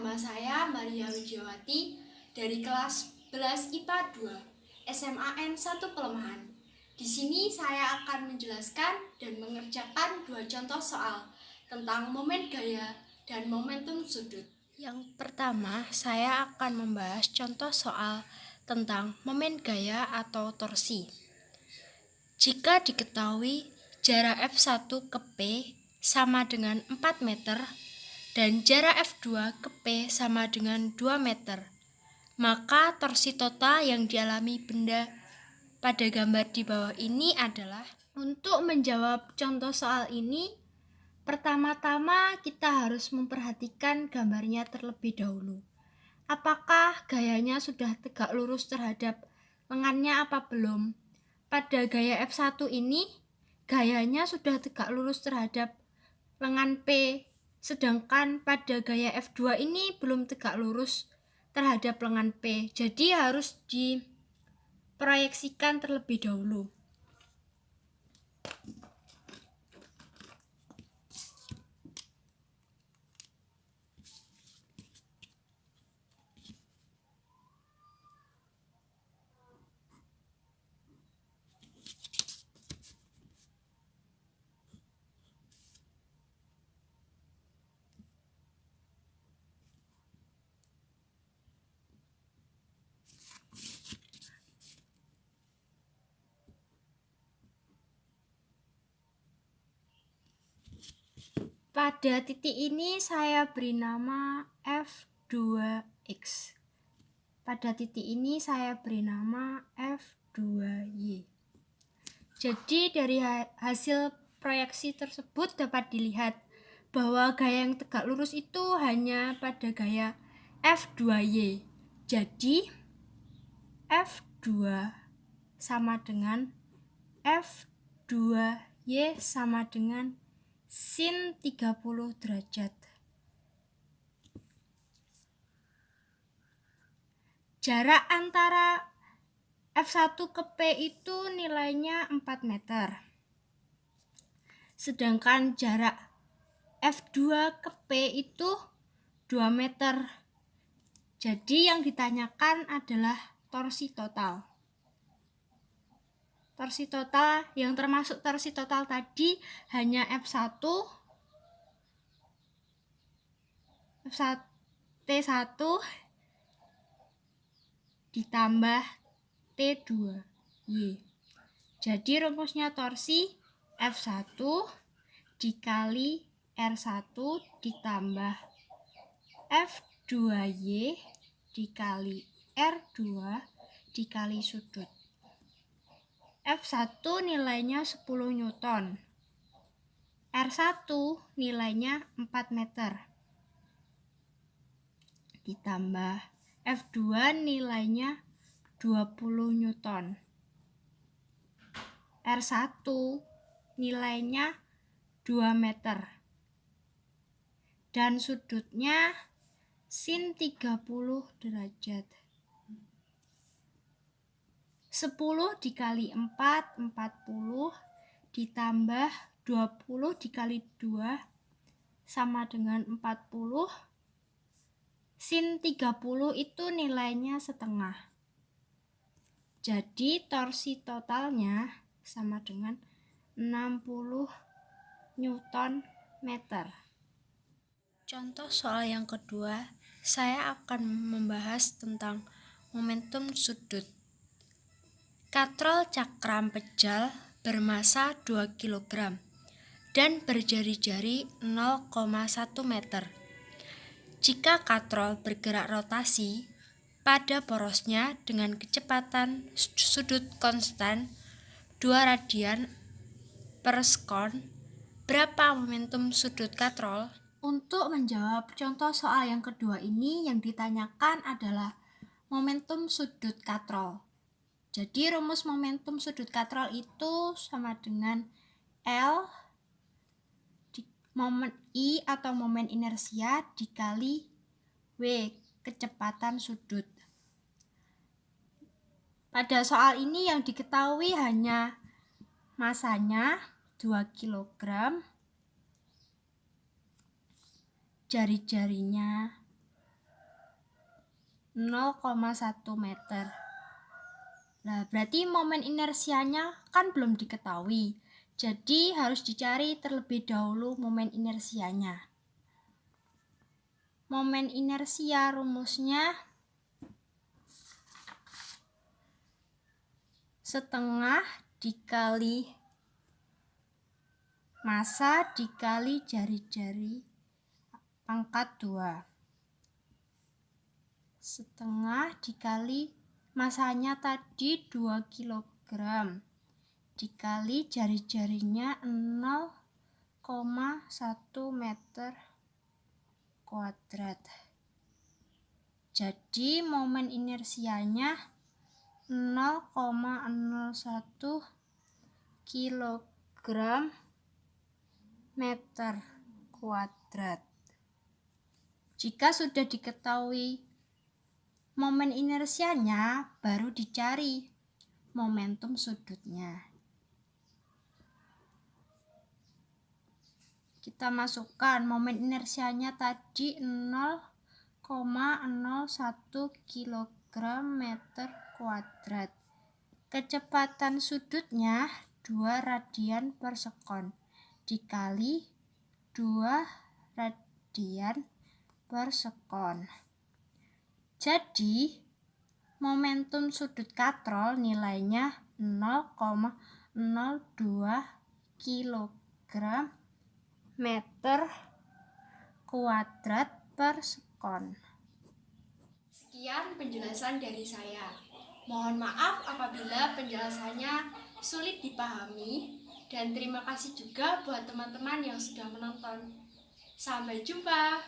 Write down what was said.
Nama saya Maria Widiawati dari kelas 11 IPA 2 SMAN 1 Pelemahan. Di sini saya akan menjelaskan dan mengerjakan dua contoh soal tentang momen gaya dan momentum sudut. Yang pertama, saya akan membahas contoh soal tentang momen gaya atau torsi. Jika diketahui jarak F1 ke P sama dengan 4 meter dan jarak F2 ke P sama dengan 2 meter, maka torsi total yang dialami benda pada gambar di bawah ini adalah. Untuk menjawab contoh soal ini, pertama-tama kita harus memperhatikan gambarnya terlebih dahulu. Apakah gayanya sudah tegak lurus terhadap lengannya apa belum? Pada gaya F1 ini, gayanya sudah tegak lurus terhadap lengan P, sedangkan pada gaya F2 ini belum tegak lurus terhadap lengan P. Jadi harus diproyeksikan terlebih dahulu. Pada titik ini saya beri nama F2X. Pada titik ini saya beri nama F2Y. Jadi dari hasil proyeksi tersebut dapat dilihat bahwa gaya yang tegak lurus itu hanya pada gaya F2Y. Jadi F2 sama dengan F2Y sama dengan sin 30 derajat. Jarak antara F1 ke P itu nilainya 4 meter. Sedangkan jarak F2 ke P itu 2 meter. Jadi yang ditanyakan adalah torsi total. Torsi total yang termasuk torsi total tadi hanya F1, T1 ditambah T2Y. Jadi rumusnya torsi F1 dikali R1 ditambah F2Y dikali R2 dikali sudut. F1 nilainya 10 Newton. R1 nilainya 4 meter. Ditambah F2 nilainya 20 Newton. R1 nilainya 2 meter. Dan sudutnya sin 30 derajat. 10 dikali 4, 40, ditambah 20 dikali 2, sama dengan 40. Sin 30 itu nilainya setengah. Jadi torsi totalnya sama dengan 60 Newton meter. Contoh soal yang kedua, saya akan membahas tentang momentum sudut. Katrol cakram pejal bermasa 2 kg dan berjari-jari 0,1 meter. Jika katrol bergerak rotasi pada porosnya dengan kecepatan sudut konstan 2 radian per sekon, berapa momentum sudut katrol? Untuk menjawab contoh soal yang kedua ini, yang ditanyakan adalah momentum sudut katrol. Jadi rumus momentum sudut katrol itu sama dengan L momen I atau momen inersia dikali W kecepatan sudut. Pada soal ini yang diketahui hanya masanya 2 kg, jari-jarinya 0,1 meter. Nah, berarti momen inersianya kan belum diketahui. Jadi harus dicari terlebih dahulu momen inersianya. Momen inersia rumusnya setengah dikali massa dikali jari-jari pangkat 2. Setengah dikali masanya tadi 2 kg dikali jari-jarinya 0,1 meter kuadrat. Jadi momen inersianya 0,01 kg meter kuadrat. Jika sudah diketahui momen inersianya, baru dicari momentum sudutnya. Kita masukkan momen inersianya tadi 0,01 kg meter kuadrat. Kecepatan sudutnya 2 radian per sekon dikali 2 radian per sekon. Jadi momentum sudut katrol nilainya 0,02 kg meter kuadrat per sekon. Sekian penjelasan dari saya. Mohon maaf apabila penjelasannya sulit dipahami, dan terima kasih juga buat teman-teman yang sudah menonton. Sampai jumpa.